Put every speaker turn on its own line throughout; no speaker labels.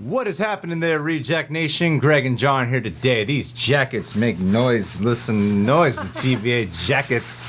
What is happening there, Reject Nation? Greg and John here today. These jackets make noise. Listen, noise, the TVA jackets.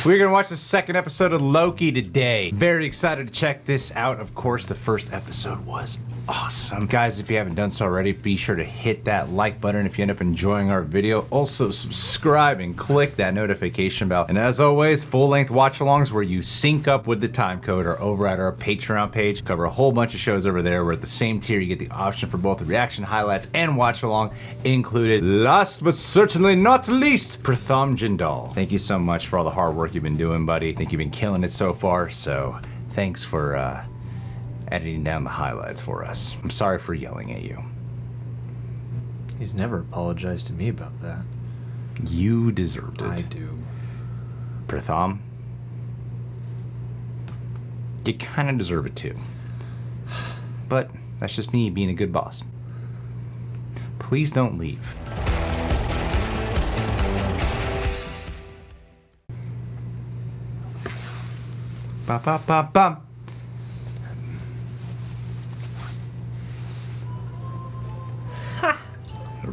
We're going to watch the second episode of Loki today. Very excited to check this out. Of course, the first episode was awesome. Guys, if you haven't done so already, be sure to hit that like button if you end up enjoying our video. Also, subscribe and click that notification bell. And as always, full-length watch-alongs where you sync up with the time code are over at our Patreon page. Cover a whole bunch of shows over there. We're at the same tier. You get the option for both the reaction highlights and watch-along included. Last but certainly not least, Pratham Jindal. Thank you so much for all the hard work you've been doing, buddy. I think you've been killing it so far, so thanks for editing down the highlights for us. I'm sorry for yelling at you.
He's never apologized to me about that.
You deserved it.
I do.
Pratham, you kind of deserve it too. But that's just me being a good boss. Please don't leave. Ba ba ba ba.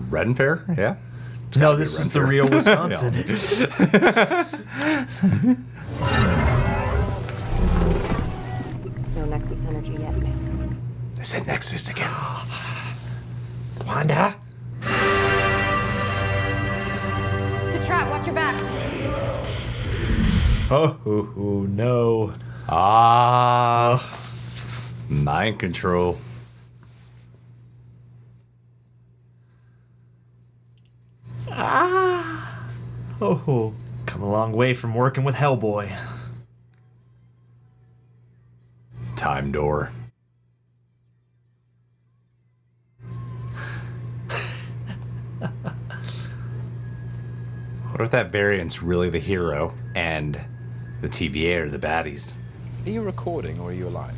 Red and fair, yeah.
No, this was the real Wisconsin.
No Nexus energy yet, man.
I said Nexus again.
Wanda?
The trap, watch your back.
Oh, no.
Mind control.
Oh, come a long way from working with Hellboy.
Time door. What if that variant's really the hero and the TVA are the baddies?
Are you recording or are you alive?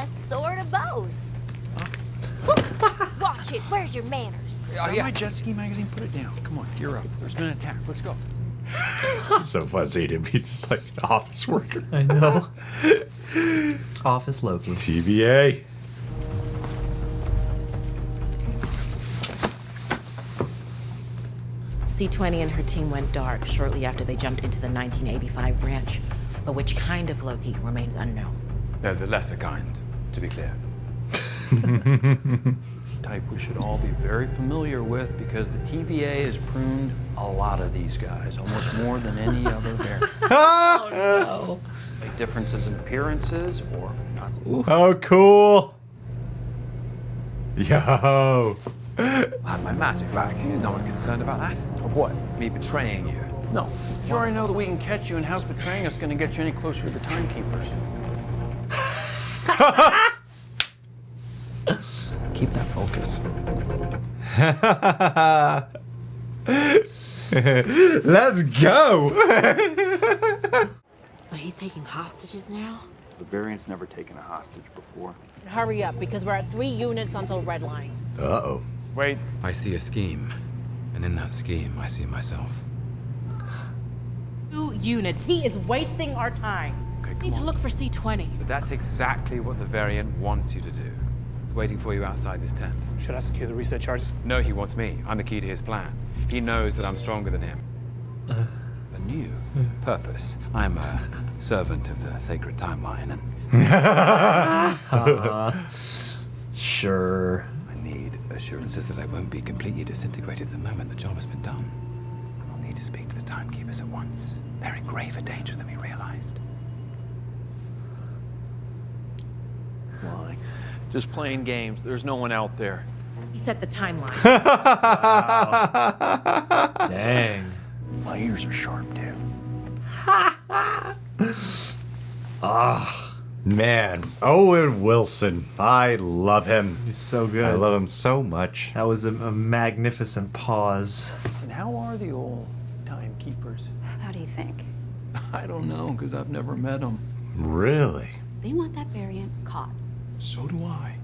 Sort of both. Watch it. Where's your manners?
My jet ski magazine, put it down. Come on, gear up. There's been an attack. Let's go.
It's so funny to be just like an office worker.
I know. Office Loki.
TVA.
C-20 and her team went dark shortly after they jumped into the 1985 branch, but which kind of Loki remains unknown.
They're the lesser kind, to be clear.
Type we should all be very familiar with because the TVA has pruned a lot of these guys, almost more than any other variant.
Oh, no.
Like differences in appearances or not.
Oh, cool. Yo.
I had my magic back. Is no one concerned about that?
Of what?
Me betraying you.
No. You already know that we can catch you, and how's betraying us going to get you any closer to the timekeepers? Keep that focus.
Let's go.
So he's taking hostages now?
The variant's never taken a hostage before.
Hurry up, because we're at 3 units until red line.
Uh-oh.
Wait.
I see a scheme, and in that scheme, I see myself.
2 units. He is wasting our time.
Okay,
Need to look for C-20.
But that's exactly what the variant wants you to do. He's waiting for you outside this tent.
Should I secure the reset charges?
No, he wants me. I'm the key to his plan. He knows that I'm stronger than him. A new purpose. I'm a servant of the sacred timeline, and
Sure.
I need assurances that I won't be completely disintegrated the moment the job has been done. I'll need to speak to the timekeepers at once. They're in graver danger than we realized.
Lying. Just playing games. There's no one out there.
He set the timeline.
Dang.
My ears are sharp, dude.
Man, Owen Wilson. I love him.
He's so good.
I love him so much.
That was a magnificent pause.
And how are the old timekeepers?
How do you think?
I don't know, because I've never met them.
Really?
They want that variant caught.
so do I.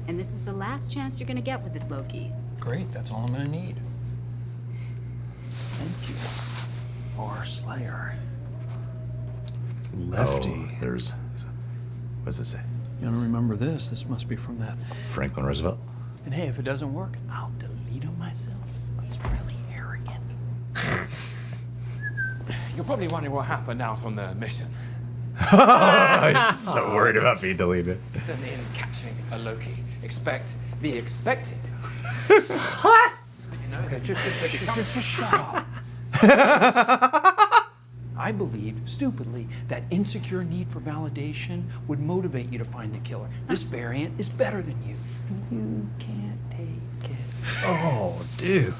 And this is the last chance you're gonna get with this Loki.
Great, that's all I'm gonna need. Thank you, Bar Slayer.
Lefty.
Oh, there's... What does it say?
You gotta remember this. This must be from that.
Franklin Roosevelt.
And hey, if it doesn't work, I'll delete them myself. It's really arrogant.
You're probably wondering what happened out on the mission.
I'm so worried about being deleted.
It's in catching a Loki. Expect the expected.
Okay, just shut up. I believed, stupidly, that insecure need for validation would motivate you to find the killer. This variant is better than you. You can't take it.
Oh, dude.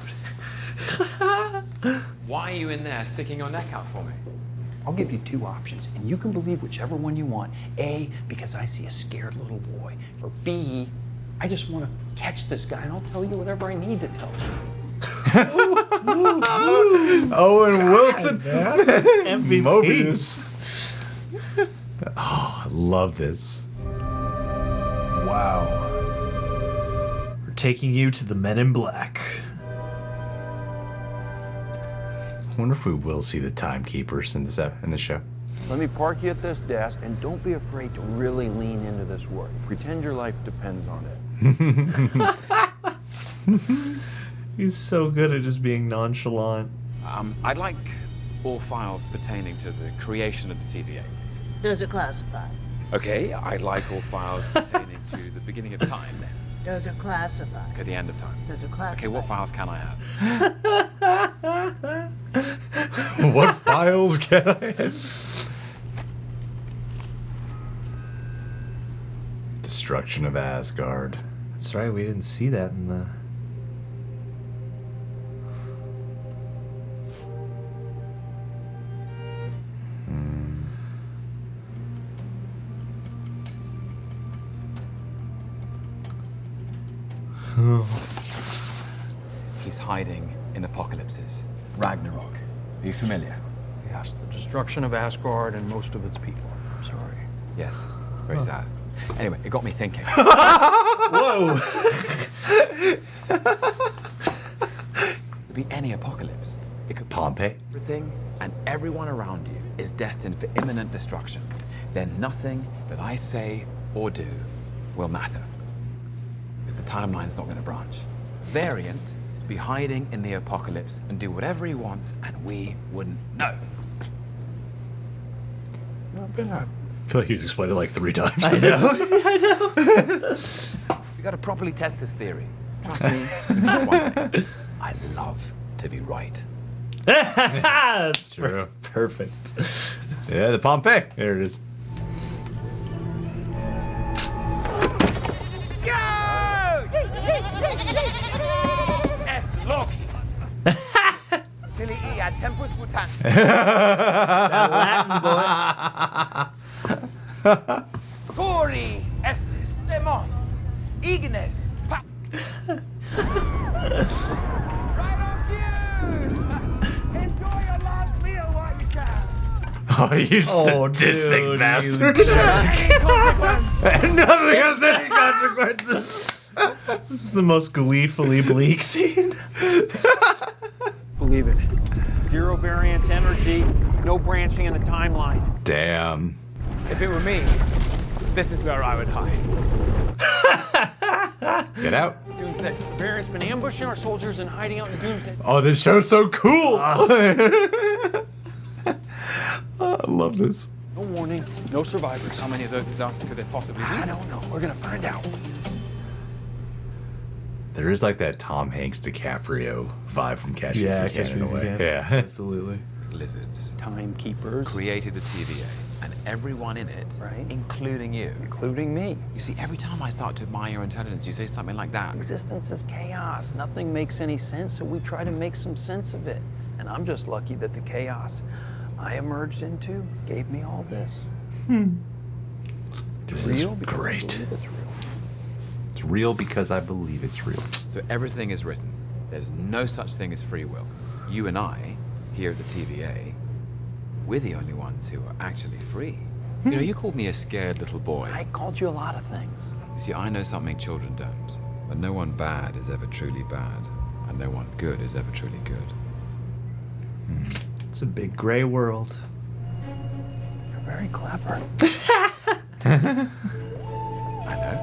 Why are you in there sticking your neck out for me?
I'll give you two options, and you can believe whichever one you want. A, because I see a scared little boy. Or B, I just want to catch this guy, and I'll tell you whatever I need to tell you.
Owen Wilson.
MVP.
Mobius. Oh, I love this.
Wow. We're taking you to the Men in Black.
I wonder if we will see the timekeepers in the show.
Let me park you at this desk, and don't be afraid to really lean into this work. Pretend your life depends on it.
He's so good at just being nonchalant.
I'd like all files pertaining to the creation of the TVA.
Those are classified.
Okay, I'd like all files pertaining to the beginning of time then.
Those are classified.
Okay, the end of time.
Those are classified.
Okay, what files can I have?
What files can I have? Destruction of Asgard.
That's right, we didn't see that in the...
He's hiding in apocalypses. Ragnarok. Are you familiar?
Yes, the destruction of Asgard and most of its people. I'm sorry.
Yes. Very sad. Anyway, it got me thinking.
Whoa!
It could be any apocalypse. It could be
Pompeii.
everything and everyone around you is destined for imminent destruction. Then nothing that I say or do will matter. Because the timeline's not going to branch. Variant be hiding in the apocalypse and do whatever he wants, and we wouldn't know.
Not bad.
I feel like he's explained it like 3 times.
I know.
We got to properly test this theory. Trust me. That's one thing. I love to be right.
That's
True.
perfect.
Yeah, the Pompeii. There it is.
Es Loki. Silly ad tempus mutant.
Latin boy.
Cori estis demons. Ignis. Right on cue. Enjoy your last meal while you can.
Oh, you sadistic
dude,
bastard.
you
And nothing has any consequences.
This is the most gleefully bleak scene.
Believe it. Zero variance energy, no branching in the timeline.
Damn.
If it were me, this is where I would hide.
Get out.
Dune 6. The variant's been ambushing our soldiers and hiding out in Dune 6.
Oh, this show's so cool. Oh, I love this.
No warning, no survivors.
How many of those disasters could there possibly be?
I don't know. We're gonna find out.
There is like that Tom Hanks DiCaprio vibe from Catch Me If You Can in a way. Yeah.
Absolutely.
Lizards
Timekeepers,
created the TVA, and everyone in it,
Right.
including you.
including me.
You see, every time I start to admire your intelligence, you say something like that.
Existence is chaos. Nothing makes any sense, so we try to make some sense of it. And I'm just lucky that the chaos I emerged into gave me all this.
This
Real?
is
Because I
great.
believe it's real.
It's real because I believe it's real.
So everything is written. There's no such thing as free will. You and I, here at the TVA, we're the only ones who are actually free. You know, you called me a scared little boy.
I called you a lot of things.
You see, I know something children don't. That no one bad is ever truly bad, and no one good is ever truly good.
It's a big gray world.
You're very clever.
I know.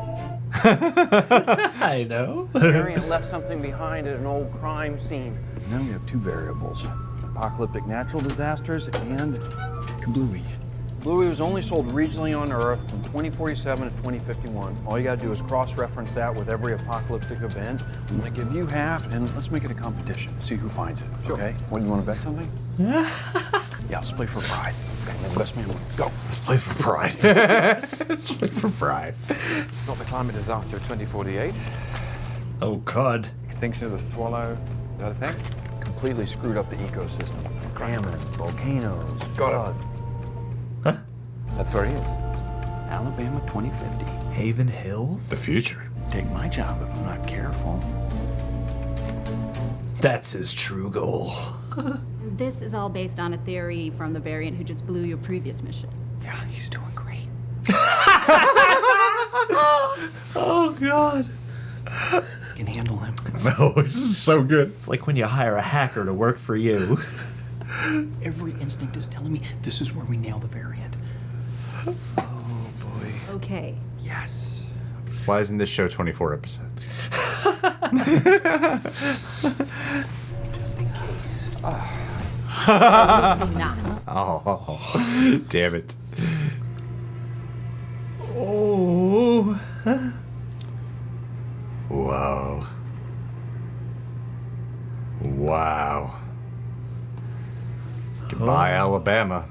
I know.
Variant left something behind at an old crime scene. Now we have two variables: apocalyptic natural disasters and kablooey. Kablooey was only sold regionally on Earth from 2047 to 2051. All you gotta do is cross-reference that with every apocalyptic event. I'm gonna give you half, and let's make it a competition. See who finds it, okay? What, you wanna bet something? Yeah, let's play for pride. Okay, may the best man win. Go.
Let's play for pride.
Let's play for pride.
It's not the climate disaster of 2048.
Oh, God.
Extinction of the swallow. Is that a thing?
Completely screwed up the ecosystem. Famines, volcanoes,
Got it. That's where he is.
Alabama 2050.
Haven Hills?
The future.
Take my job if I'm not careful.
That's his true goal.
This is all based on a theory from the variant who just blew your previous mission.
Yeah, he's doing great.
Oh, God.
Can handle him.
No, this is so good.
It's like when you hire a hacker to work for you.
Every instinct is telling me this is where we nail the variant.
Oh, boy.
Okay.
Yes.
Why isn't this show 24 episodes?
Just in case.
Absolutely not.
Oh, damn it.
Oh.
Whoa. Wow. Goodbye, Alabama.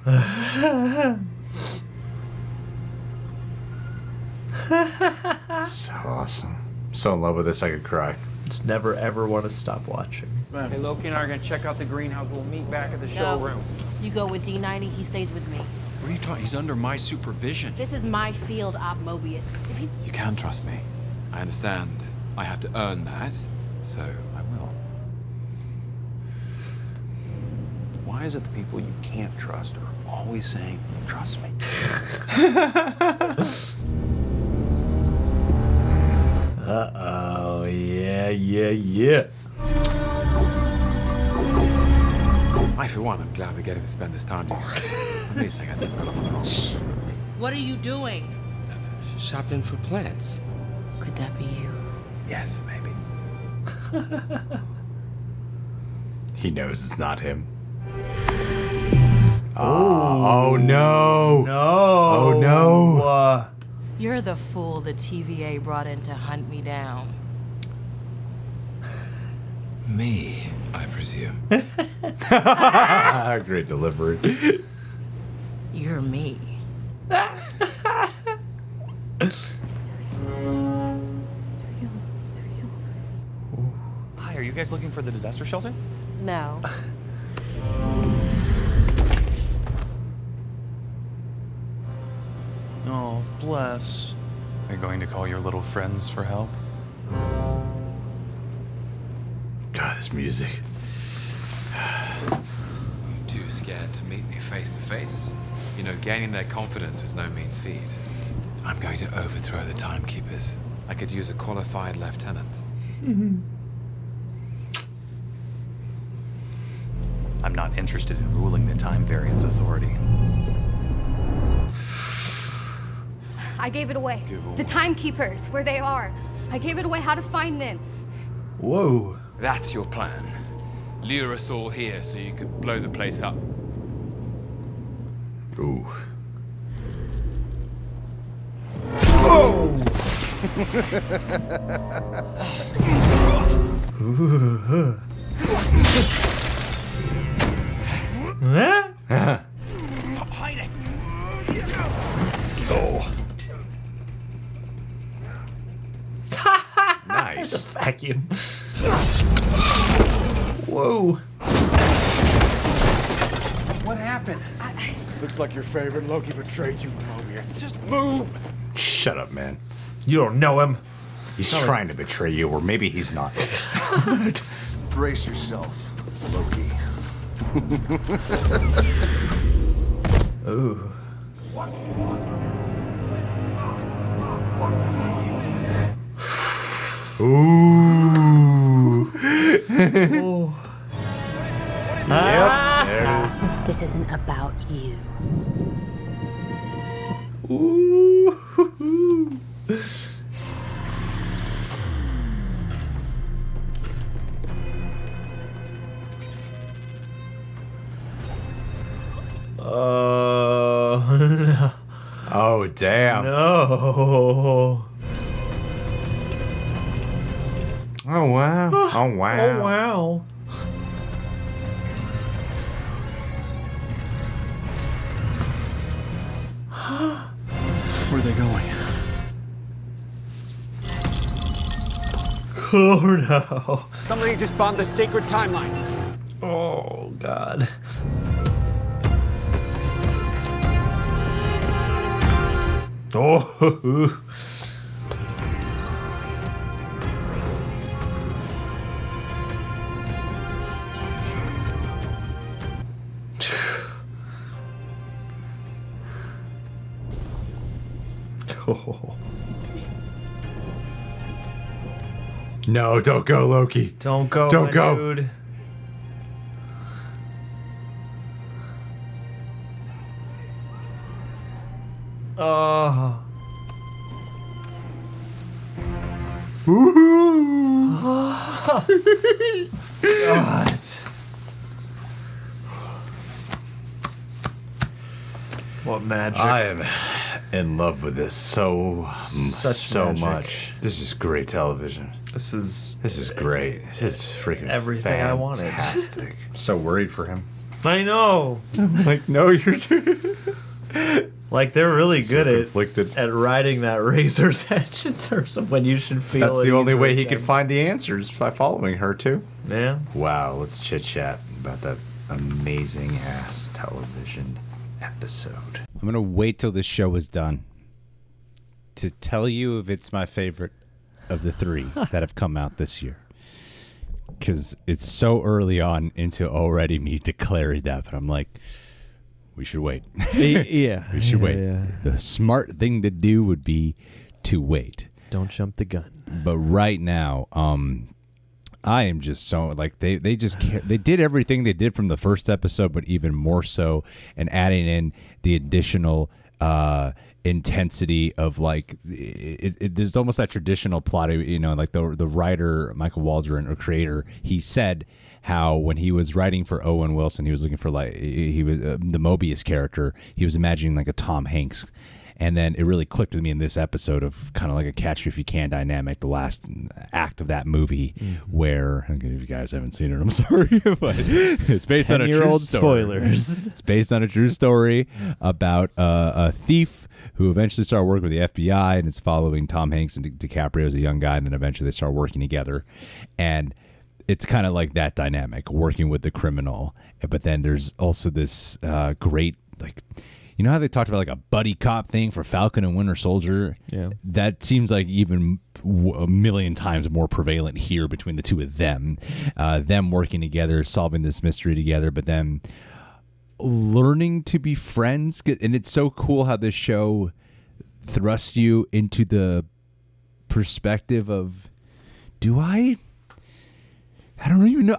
So awesome. So in love with this, I could cry.
Just never, ever want to stop watching.
Hey, Loki and I are gonna check out the greenhouse. We'll meet back at the showroom.
You go with D90, he stays with me.
What are you talking? He's under my supervision.
This is my field, Op Mobius. If he...
You can trust me. I understand. I have to earn that, so I will.
Why is it the people you can't trust are always saying, trust me?
Uh-oh. Yeah.
I, for one, am glad we're getting to spend this time together. At least I got to
What are you doing?
Shopping for plants.
Could that be you?
Yes, maybe.
He knows it's not him. Oh no!
No.
Oh no!
You're the fool the TVA brought in to hunt me down.
Me, I presume.
Great delivery.
You're me.
Hi, are you guys looking for the disaster shelter?
No.
Oh, bless. Are you going to call your little friends for help?
God, this music.
Too scared to meet me face to face? You know, gaining their confidence was no mean feat. I'm going to overthrow the timekeepers. I could use a qualified lieutenant.
I'm not interested in ruling the Time Variance Authority.
I gave it away. The timekeepers, where they are. I gave it away how to find them.
Whoa.
That's your plan. Lure us all here so you could blow the place up.
Ooh.
Stop hiding!
Oh. Nice.
Vacuum. Whoa.
What happened?
Looks like your favorite Loki betrayed you, Mobius. Just move!
Shut up, man.
You don't know him.
He's trying to betray you, or maybe he's not.
Brace yourself, Loki.
Ooh.
Ooh.
Oh.
Yep, there it is.
This isn't about you.
Ooh.
damn.
No.
Oh, wow. Oh, wow.
Oh, wow.
Where are they going?
Oh, no.
Somebody just bombed the sacred timeline.
Oh, God. Oh. Oh.
No, don't go, Loki.
Don't go,
Don't
my
go.
dude. Oh. God. What magic.
I am in love with this so
magic.
much. This is great television.
This is
great. This is freaking
everything I wanted.
Fantastic. So worried for him.
I know.
I'm like, no, you're too.
Like, they're really
So
good
conflicted.
at riding that razor's edge in terms of when you should feel
That's
at
the only
ease
way
with
he could
things.
find the answers, by following her too.
Yeah.
Wow, let's chit chat about that amazing ass television episode. I'm gonna wait till this show is done to tell you if it's my favorite of the three that have come out this year. Because it's so early on into already me declaring that, but I'm like, we should wait.
Yeah.
We should wait.
Yeah.
The smart thing to do would be to wait.
Don't jump the gun.
But right now, I am just so like they just they did everything they did from the first episode, but even more so, and adding in the additional intensity of like there's almost that traditional plot, you know, like the writer Michael Waldron, or creator, he said how when he was writing for Owen Wilson, he was looking for like he was the Mobius character, he was imagining like a Tom Hanks. And then it really clicked with me in this episode of kind of like a Catch Me If You Can dynamic, the last act of that movie, where, if you guys haven't seen it, I'm sorry, but it's based on a true story.
spoilers.
It's based on a true story about a thief who eventually started working with the FBI, and it's following Tom Hanks and DiCaprio as a young guy, and then eventually they start working together. And it's kind of like that dynamic, working with the criminal. But then there's also this great, like, you know how they talked about like a buddy cop thing for Falcon and Winter Soldier?
Yeah.
That seems like even a million times more prevalent here between the two of them. Them working together, solving this mystery together, but then learning to be friends. And it's so cool how this show thrusts you into the perspective of, I don't even know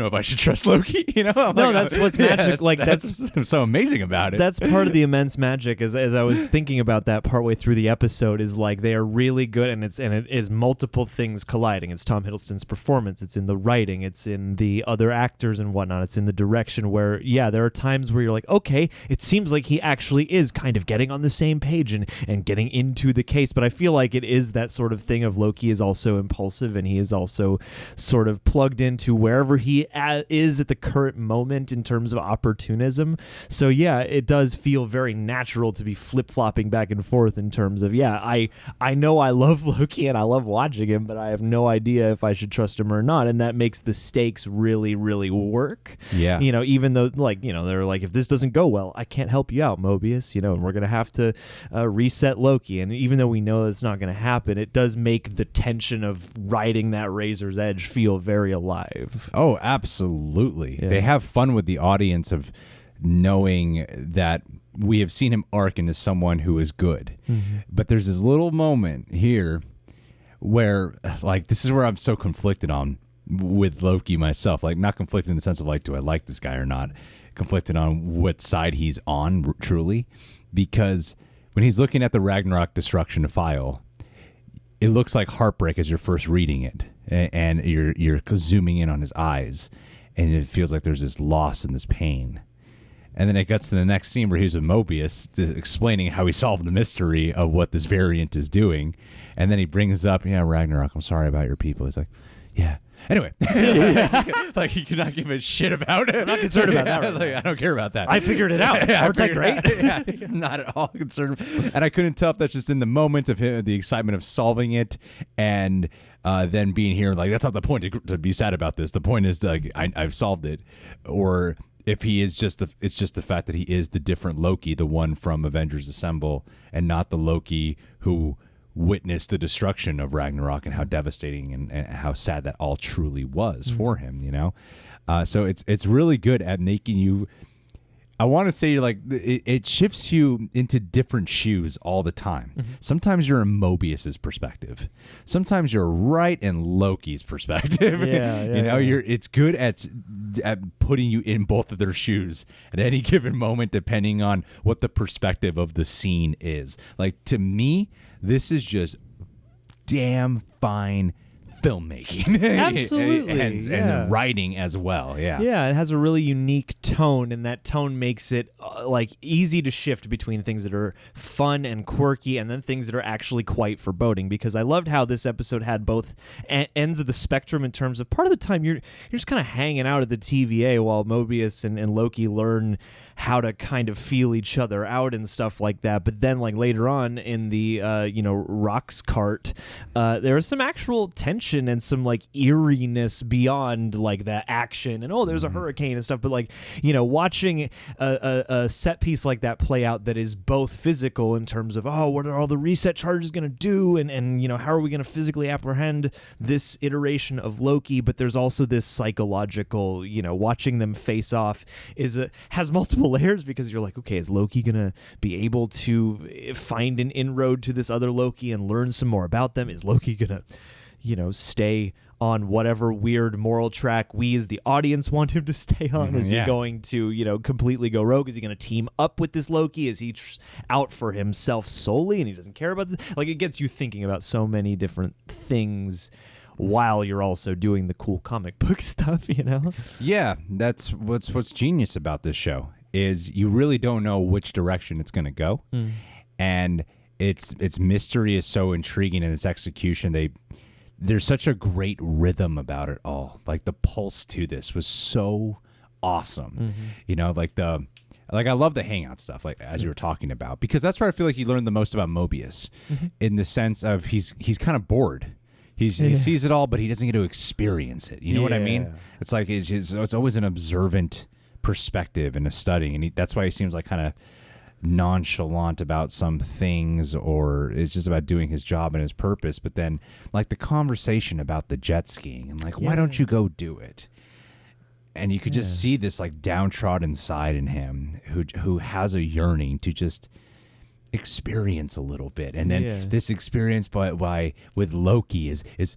if I should trust Loki. You know,
That's what's magic. Like that's
so amazing about it.
That's part of the immense magic. As I was thinking about that partway through the episode, is like they are really good, and it is multiple things colliding. It's Tom Hiddleston's performance. It's in the writing. It's in the other actors and whatnot. It's in the direction where, yeah, there are times where you're like, okay, it seems like he actually is kind of getting on the same page and getting into the case. But I feel like it is that sort of thing of Loki is also impulsive, and he is also sort of plugged into wherever he is at the current moment in terms of opportunism. So yeah, it does feel very natural to be flip-flopping back and forth in terms of, yeah, I know I love Loki and I love watching him, but I have no idea if I should trust him or not, and that makes the stakes really, really work.
Yeah.
You know, even though, like, you know, they're like, if this doesn't go well, I can't help you out, Mobius, you know, and we're going to have to reset Loki. And even though we know that's not going to happen, it does make the tension of riding that razor's edge feel very alive.
Oh, absolutely.
Yeah.
They have fun with the audience of knowing that we have seen him arc into someone who is good.
Mm-hmm.
But there's this little moment here where, like, this is where I'm so conflicted on with Loki myself. Like, not conflicted in the sense of, like, do I like this guy or not? Conflicted on what side he's on, truly. Because when he's looking at the Ragnarok Destruction file, it looks like heartbreak as you're first reading it. And you're zooming in on his eyes, and it feels like there's this loss and this pain. And then it gets to the next scene where he's with Mobius explaining how he solved the mystery of what this variant is doing. And then he brings up, Ragnarok, I'm sorry about your people. He's like, yeah. Anyway, like he cannot give a shit about it.
I'm not concerned about that. Right
I don't care about that.
I figured it out. Aren't I great?
Yeah, he's not at all concerned. And I couldn't tell if that's just in the moment of him, the excitement of solving it, and then being here, like, that's not the point to be sad about this. The point is, like, I've solved it. Or if he is it's just the fact that he is the different Loki, the one from Avengers Assemble, and not the Loki who witnessed the destruction of Ragnarok and how devastating and how sad that all truly was for him, so it's really good at making you, I want to say, like, it shifts you into different shoes all the time. Sometimes you're in Mobius's perspective, sometimes you're right in Loki's perspective. It's good at putting you in both of their shoes at any given moment, depending on what the perspective of the scene is. Like, to me, this is just damn fine filmmaking.
Absolutely.
and writing as well.
Yeah, it has a really unique tone, and that tone makes it like easy to shift between things that are fun and quirky and then things that are actually quite foreboding, because I loved how this episode had both ends of the spectrum in terms of part of the time you're just kind of hanging out at the TVA while Mobius and Loki learn how to kind of feel each other out and stuff like that. But then, like, later on in the Rock's cart, there is some actual tension and some, like, eeriness beyond, like, the action and there's a hurricane and stuff. But, like, watching a set piece like that play out that is both physical in terms of what are all the reset charges going to do, and how are we going to physically apprehend this iteration of Loki, but there's also this psychological, watching them face off has multiple layers, because you're like, okay, is Loki gonna be able to find an inroad to this other Loki and learn some more about them? Is Loki gonna stay on whatever weird moral track we as the audience want him to stay on? Is he going to completely go rogue? Is he going to team up with this Loki? Is he out for himself solely and he doesn't care about this? Like, it gets you thinking about so many different things while you're also doing the cool comic book stuff,
Yeah, that's what's genius about this show, is you really don't know which direction it's going to go. And its mystery is so intriguing, and its execution, there's such a great rhythm about it all. Like, the pulse to this was so awesome. Like, I love the hangout stuff, like, as you were talking about, because that's where I feel like you learn the most about Mobius, in the sense of he's kind of bored. He sees it all, but he doesn't get to experience it. You know what I mean? It's like it's always an observant perspective and a studying, and that's why he seems like kind of nonchalant about some things, or it's just about doing his job and his purpose. But then, like, the conversation about the jet skiing, and like, why don't you go do it? And you could just see this, like, downtrodden side in him who has a yearning to just experience a little bit. And then this experience with Loki is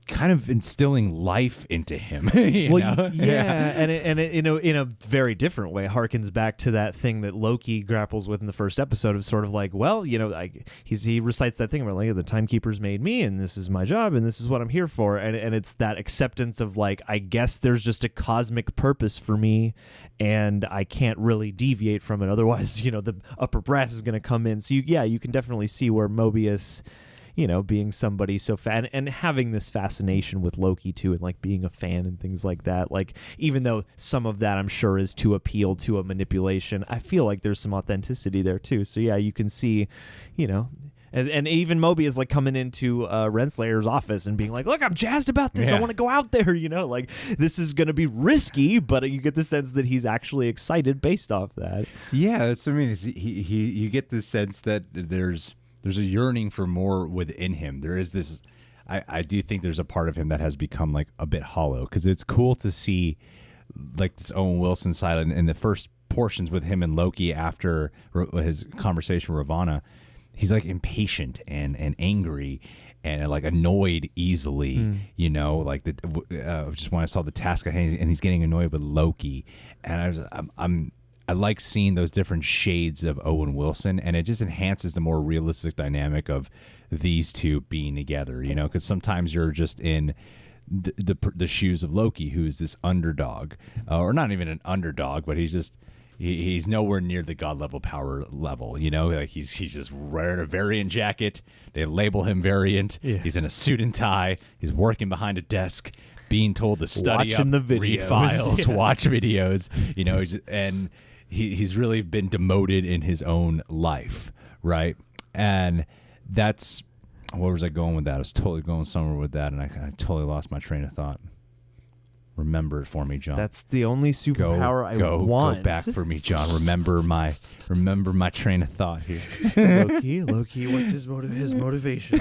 kind of instilling life into him.
And it in a very different way harkens back to that thing that Loki grapples with in the first episode of sort of like, well, he recites that thing where, like, the timekeepers made me, and this is my job, and this is what I'm here for, and it's that acceptance of, like, I guess there's just a cosmic purpose for me, and I can't really deviate from it, otherwise the upper brass is going to come in. So you can definitely see where Mobius, being somebody so fan and having this fascination with Loki too, and like being a fan and things like that. Like, even though some of that I'm sure is to appeal to a manipulation, I feel like there's some authenticity there too. So yeah, you can see, and even Mobius, like, coming into Renslayer's office and being like, look, I'm jazzed about this. I want to go out there, like, this is going to be risky, but you get the sense that he's actually excited based off that.
Yeah, that's what I mean. You get the sense that there's a yearning for more within him. There is this, I do think there's a part of him that has become, like, a bit hollow, because it's cool to see, like, this Owen Wilson side in the first portions with him and Loki after his conversation with Ravonna. He's, like, impatient and angry and, like, annoyed easily, like, just when I saw the task at hand, and he's getting annoyed with Loki. And I like seeing those different shades of Owen Wilson, and it just enhances the more realistic dynamic of these two being together, because sometimes you're just in the shoes of Loki, who's this underdog, or not even an underdog, but he's just, he's nowhere near the god level power level. You know, like he's just wearing a Variant jacket. They label him Variant.
Yeah.
He's in a suit and tie. He's working behind a desk, being told to study
Watching
up,
the
read
videos.
files,
Yeah.
watch videos. You know, he's really been demoted in his own life, right? And that's, where was I going with that? I was totally going somewhere with that, and I totally lost my train of thought. Remember it for me, John.
That's the only superpower I want.
Go back for me, John. Remember my train of thought here.
Loki, what's his motivation?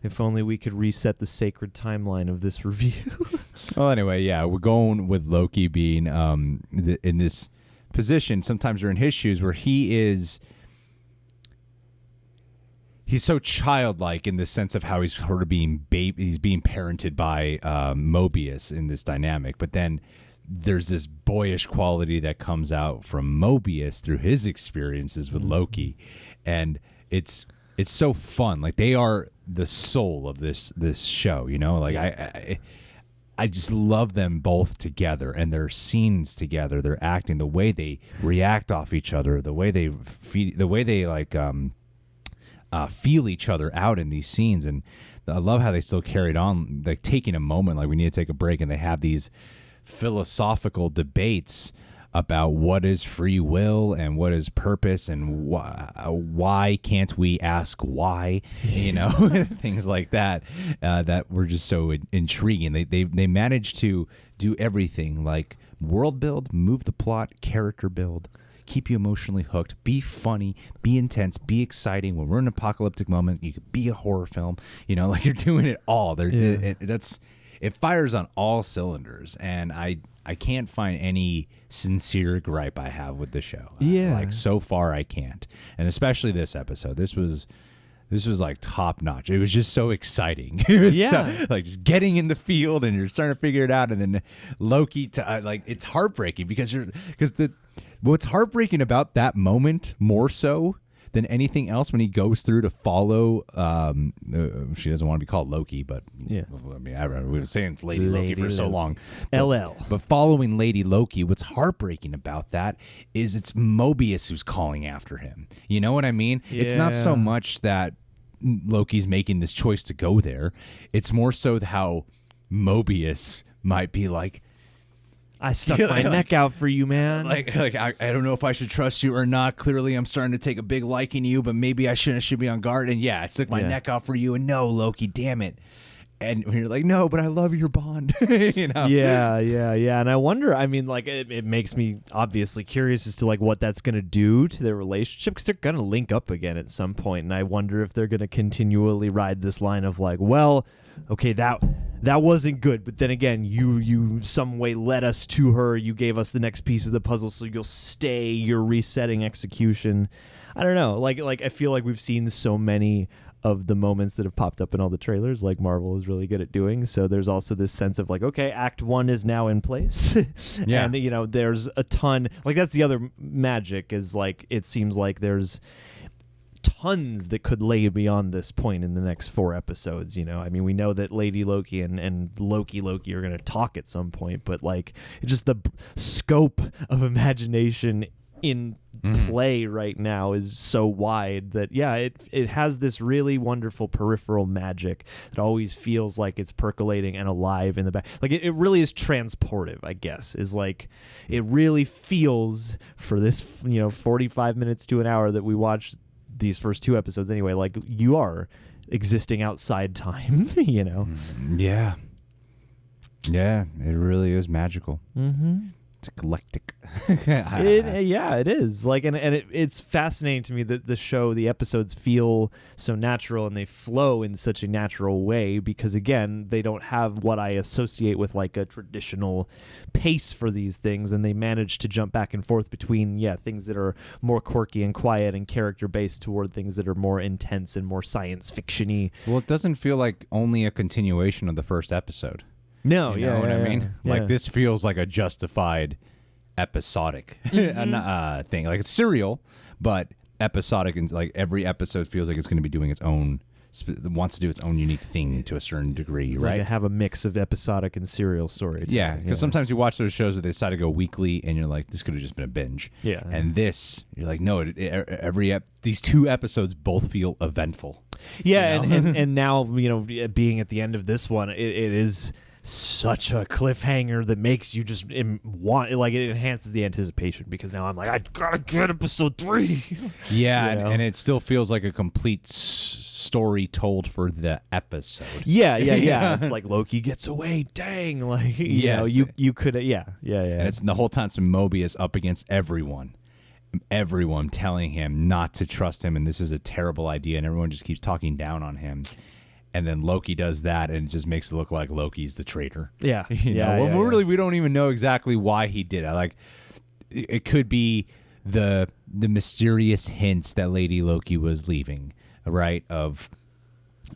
If only we could reset the sacred timeline of this review.
Well, anyway, yeah, we're going with Loki being in this position. Sometimes we're in his shoes where he's so childlike in the sense of how he's sort of being parented by Mobius in this dynamic, but then there's this boyish quality that comes out from Mobius through his experiences with Loki, and it's so fun. Like, they are the soul of this show, you know. Like, I just love them both together, and their scenes together, their acting, the way they react off each other, the way they feel each other out in these scenes. And I love how they still carried on, like taking a moment, like we need to take a break, and they have these philosophical debates about what is free will and what is purpose, and why can't we ask why, you know, things like that, that were just so intriguing. They managed to do everything, like world build, move the plot, character build, keep you emotionally hooked, be funny, be intense, be exciting. When we're in an apocalyptic moment, you could be a horror film, you know, like you're doing it all. It fires on all cylinders, and I can't find any sincere gripe I have with the show.
Yeah.
Like, so far I can't. And especially this episode. This was like top notch. It was just so exciting. It was so, like, just getting in the field and you're starting to figure it out, and then Loki like, it's heartbreaking because what's heartbreaking about that moment more so than anything else, when he goes through to follow, she doesn't want to be called Loki, but
yeah,
I mean, we were saying it's Lady Loki for so long.
But
following Lady Loki, what's heartbreaking about that is it's Mobius who's calling after him. You know what I mean?
Yeah.
It's not so much that Loki's making this choice to go there. It's more so how Mobius might be like,
I stuck my neck out for you, man.
Like I don't know if I should trust you or not. Clearly, I'm starting to take a big liking to you, but maybe I should be on guard. And yeah, I stuck my neck out for you. And no, Loki, damn it. And when you're like, no, but I love your bond. You know?
Yeah. And I wonder, I mean, like, it makes me obviously curious as to, like, what that's going to do to their relationship, because they're going to link up again at some point. And I wonder if they're going to continually ride this line of, like, well, okay, that wasn't good, but then again, you some way led us to her. You gave us the next piece of the puzzle, so you'll stay. You're resetting execution. I don't know. Like I feel like we've seen so many of the moments that have popped up in all the trailers, like Marvel is really good at doing. So there's also this sense of, like, okay, Act 1 is now in place.
Yeah.
And, you know, there's a ton, like, that's the other magic, is, like, it seems like there's tons that could lay beyond this point in the next 4 episodes. You know, I mean, we know that Lady Loki and Loki are going to talk at some point, but, like, it's just the scope of imagination in play right now is so wide that, yeah, it has this really wonderful peripheral magic that always feels like it's percolating and alive in the back. Like, it really is transportive, I guess, is like, it really feels, for this, you know, 45 minutes to an hour that we watch these first 2 episodes anyway, like you are existing outside time. You know?
Yeah, it really is magical. It's eclectic.
It is. Like, and it's fascinating to me that the episodes feel so natural and they flow in such a natural way, because, again, they don't have what I associate with, like, a traditional pace for these things, and they manage to jump back and forth between things that are more quirky and quiet and character based toward things that are more intense and more science fiction-y.
Well, it doesn't feel like only a continuation of the first episode.
No,
you know what I mean?
Yeah.
Like, this feels like a justified episodic thing. Like, it's serial, but episodic, and like every episode feels like it's going to be doing its own wants to do its own unique thing to a certain degree,
It's
right?
like have a mix of episodic and serial stories.
Yeah, because sometimes you watch those shows where they decide to go weekly, and you're like, this could have just been a binge.
Yeah.
And this, you're like, no, these 2 episodes both feel eventful.
Yeah, and now, being at the end of this one, it is such a cliffhanger that makes you just want, like, it enhances the anticipation, because now I'm like, I gotta get episode 3.
Yeah, and it still feels like a complete story told for the episode.
Yeah. It's like Loki gets away. Dang, like you could, yeah.
And it's the whole time some Mobius up against everyone telling him not to trust him, and this is a terrible idea, and everyone just keeps talking down on him. And then Loki does that, and it just makes it look like Loki's the traitor.
Yeah,
we don't even know exactly why he did it. Like, it could be the mysterious hints that Lady Loki was leaving, right? Of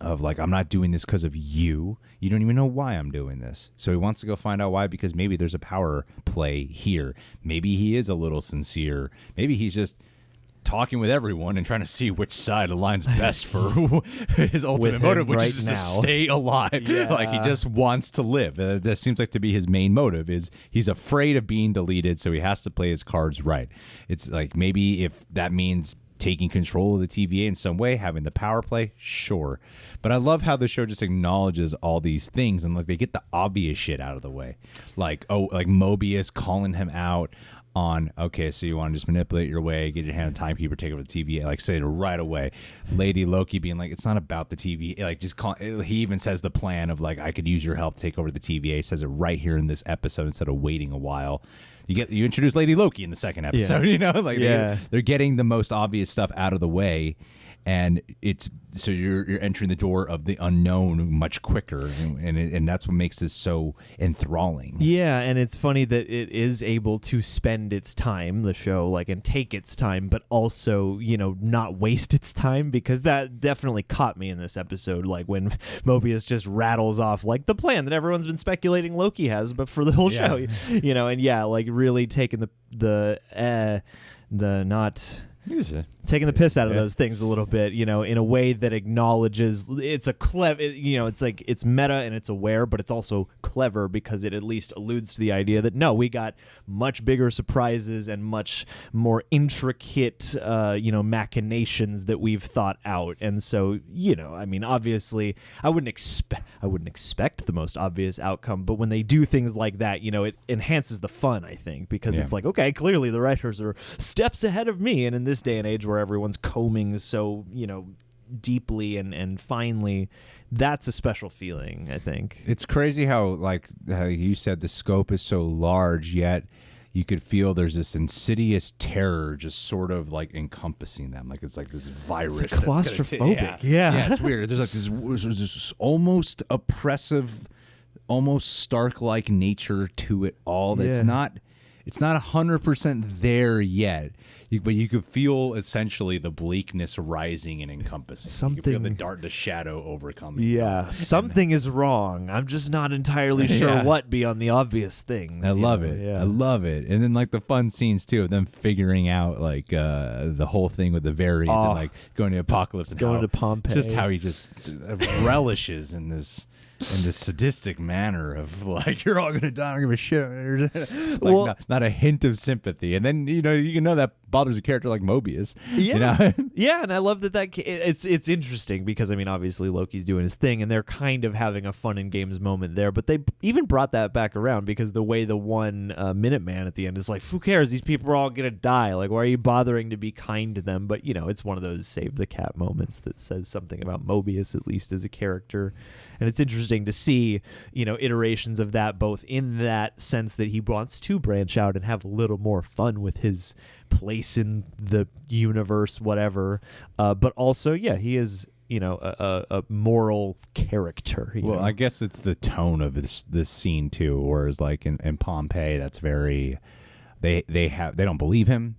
like, I'm not doing this because of you. You don't even know why I'm doing this. So he wants to go find out why, because maybe there's a power play here. Maybe he is a little sincere. Maybe he's just talking with everyone and trying to see which side aligns best for his ultimate motive, which is to stay alive.
Yeah.
Like, he just wants to live. That seems like to be his main motive. Is he's afraid of being deleted, so he has to play his cards right. It's like, maybe if that means taking control of the TVA in some way, having the power play, sure. But I love how the show just acknowledges all these things, and like, they get the obvious shit out of the way. Like Mobius calling him out on, okay, so you want to just manipulate your way, get your hand on timekeeper, take over the TVA, like, say it right away. Lady Loki being like, it's not about the TVA, like, just call. He even says the plan of like, I could use your help to take over the TVA. Says it right here in this episode instead of waiting a while. You introduce Lady Loki in the second episode, like they're getting the most obvious stuff out of the way, and it's so you're entering the door of the unknown much quicker, and that's what makes this so enthralling.
Yeah, and it's funny that it is able to spend its time, the show, like, and take its time, but also, not waste its time, because that definitely caught me in this episode, like when Mobius just rattles off like the plan that everyone's been speculating Loki has, but for the whole show, and like really taking taking the piss out of those things a little bit, in a way that acknowledges it's a clever, it's like, it's meta and it's aware, but it's also clever, because it at least alludes to the idea that no, we got much bigger surprises and much more intricate, machinations that we've thought out. And so, obviously I wouldn't expect the most obvious outcome, but when they do things like that, it enhances the fun, I think, because it's like, okay, clearly the writers are steps ahead of me, and in this day and age where everyone's combing so deeply and finely, that's a special feeling, I think.
It's crazy how you said the scope is so large, yet you could feel there's this insidious terror just sort of like encompassing them, like it's like this virus.
It's like claustrophobic. Yeah,
it's weird. There's like this almost oppressive, almost Stark-like nature to it all. That's not 100% there yet, but you could feel essentially the bleakness rising and encompassing.
Something,
you could feel the shadow overcoming.
Yeah, something is wrong. I'm just not entirely sure what beyond the obvious things.
I love it. Yeah. I love it. And then like the fun scenes too of them figuring out like the whole thing with the variant and like going to Apocalypse and
going to Pompeii.
Just how he just relishes in this sadistic manner of like, you're all gonna die, I don't give a shit. Like, not a hint of sympathy, and then you know that bothers a character like Mobius.
Yeah, and I love that it's interesting, because I mean, obviously Loki's doing his thing, and they're kind of having a fun and games moment there, but they even brought that back around, because the way the one Minuteman at the end is like, who cares? These people are all gonna die. Like, why are you bothering to be kind to them? But it's one of those save the cat moments that says something about Mobius, at least as a character. And it's interesting to see, iterations of that, both in that sense that he wants to branch out and have a little more fun with his place in the universe, whatever. But also, he is, a moral character.
Well, I guess it's the tone of this scene too. Whereas like in Pompeii, that's very, they don't believe him.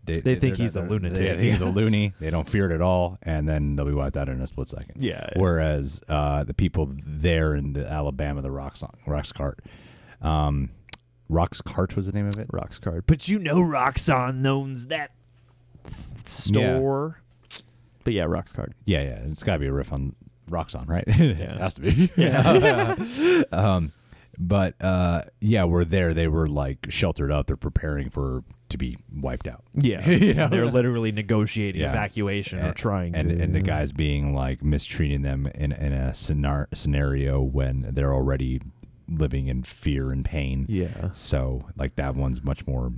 They think he's a lunatic. They think he's a loony. They don't fear it at all, and then they'll be wiped out in a split second.
Yeah.
Whereas the people there in the Alabama, the Roxcart, Roxcart was the name of it.
Roxcart. But Roxxon owns that store. But yeah, Rock's card.
Yeah, it's got to be a riff on Roxxon, right? It has to be.
Yeah.
But we're there. They were like sheltered up. They're preparing to be wiped out.
Yeah, they're literally negotiating evacuation or trying to.
And the guys being like mistreating them in a scenario when they're already living in fear and pain.
Yeah.
So like that one's much more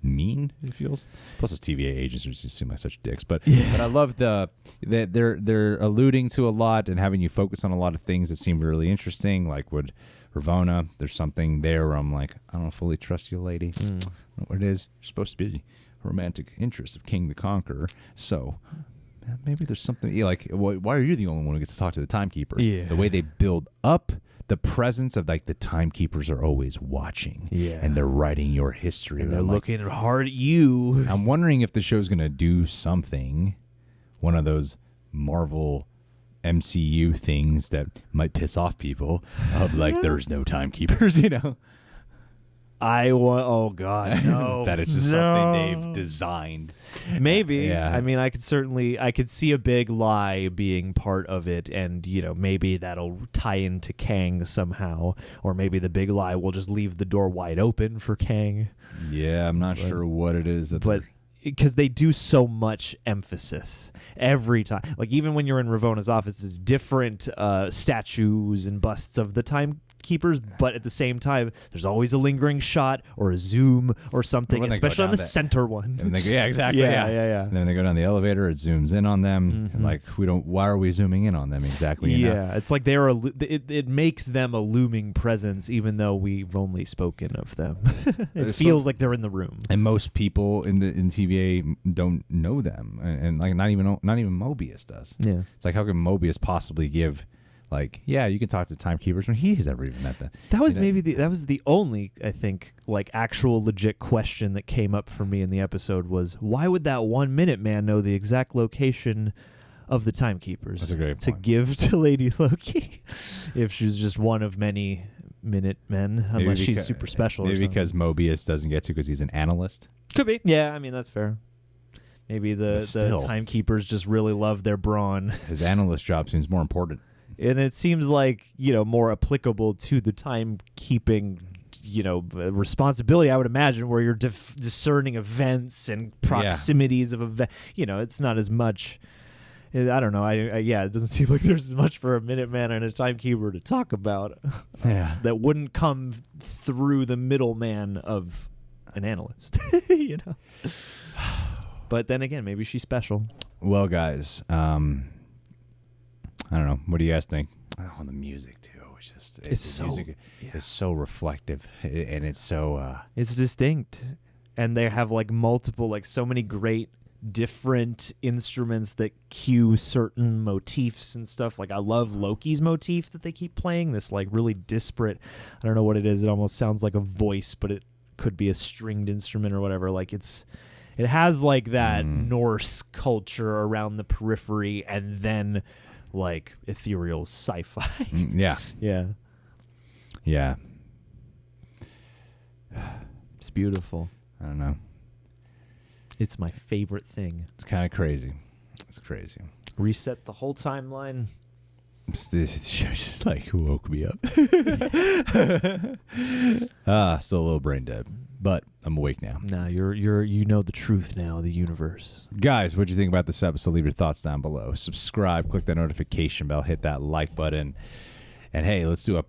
mean, it feels. Plus those TVA agents just seem like such dicks. But I love that they're alluding to a lot and having you focus on a lot of things that seem really interesting. Like would Ravonna, there's something there where I'm like, I don't fully trust you, lady. I don't know what it is. You're supposed to be a romantic interest of King the Conqueror. So maybe there's something like, why are you the only one who gets to talk to the timekeepers?
Yeah.
The way they build up the presence of like the timekeepers are always watching.
Yeah.
And they're writing your history.
And they're
like,
looking hard at you.
I'm wondering if the show's going to do something, one of those Marvel MCU things that might piss off people of like there's no timekeepers,
Oh God, no.
that it's just something they've designed.
Maybe.
Yeah.
I mean, I could see a big lie being part of it, and maybe that'll tie into Kang somehow, or maybe the big lie will just leave the door wide open for Kang.
Yeah, I'm not sure what it is
but because they do so much emphasis every time. Like even when you're in Ravonna's office, it's different statues and busts of the timekeepers, but at the same time, there's always a lingering shot or a zoom or something, especially on the center one.
And yeah, exactly.
Yeah.
And then when they go down the elevator, it zooms in on them. And like why are we zooming in on them exactly?
Yeah, it's like it makes them a looming presence, even though we've only spoken of them. It feels like they're in the room.
And most people in TVA don't know them, and like not even Mobius does.
Yeah,
it's like how can Mobius possibly give, like, you can talk to timekeepers when he has ever even met them.
That was that was the only, I think, like actual legit question that came up for me in the episode was why would that 1 Minute Man know the exact location of the timekeepers?
That's a great
to
point.
give to Lady Loki if she's just one of many Minute Men, unless she's super special.
Maybe
or
because Mobius doesn't get to because he's an analyst.
Could be. Yeah, I mean that's fair. Maybe the timekeepers just really love their brawn.
His analyst job seems more important.
And it seems like, more applicable to the timekeeping, responsibility, I would imagine, where you're discerning events and proximities of events. It's not as much. I don't know. It doesn't seem like there's as much for a Minuteman and a timekeeper to talk about. That wouldn't come through the middleman of an analyst. But then again, maybe she's special.
Well, guys, I don't know. What do you guys think? Oh, the music too. Music is so reflective, and it's so
it's distinct, and they have like multiple, like so many great different instruments that cue certain motifs and stuff. Like I love Loki's motif that they keep playing. This like really disparate. I don't know what it is. It almost sounds like a voice, but it could be a stringed instrument or whatever. Like it has like that Norse culture around the periphery, and then like ethereal sci-fi.
Yeah.
It's beautiful.
I don't know.
It's my favorite thing.
It's kind of crazy. It's crazy.
Reset the whole timeline.
This show just like woke me up. Still a little brain dead, but I'm awake now.
Nah, you know the truth now, the universe.
Guys, what'd you think about this episode? Leave your thoughts down below. Subscribe, click that notification bell, hit that like button, and hey, let's do a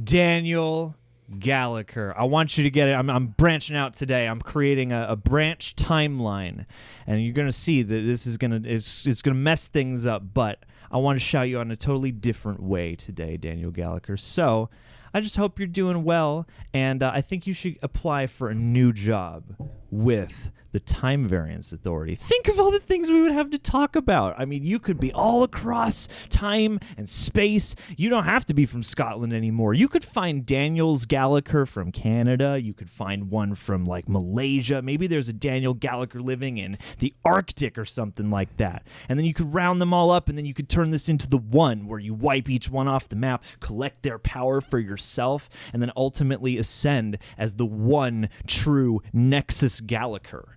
Daniel Gallagher. I want you to get it. I'm branching out today. I'm creating a branch timeline, and you're gonna see that this is it's gonna mess things up. But I want to shout you on a totally different way today, Daniel Gallagher. So I just hope you're doing well, and I think you should apply for a new job with the Time Variance Authority. Think of all the things we would have to talk about. I mean, you could be all across time and space. You don't have to be from Scotland anymore. You could find Daniel's Gallagher from Canada. You could find one from, like, Malaysia. Maybe there's a Daniel Gallagher living in the Arctic or something like that. And then you could round them all up, and then you could turn this into the one where you wipe each one off the map, collect their power for yourself, and then ultimately ascend as the one true Nexus Gallagher.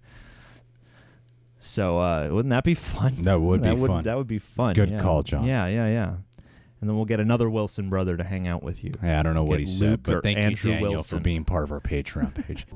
So wouldn't that be fun?
That would be fun.
That would be fun.
Good
yeah.
call, John.
Yeah. And then we'll get another Wilson brother to hang out with you.
Yeah, I don't know what he said, but thank
Andrew
you, Daniel,
Wilson.
for being part of our Patreon page.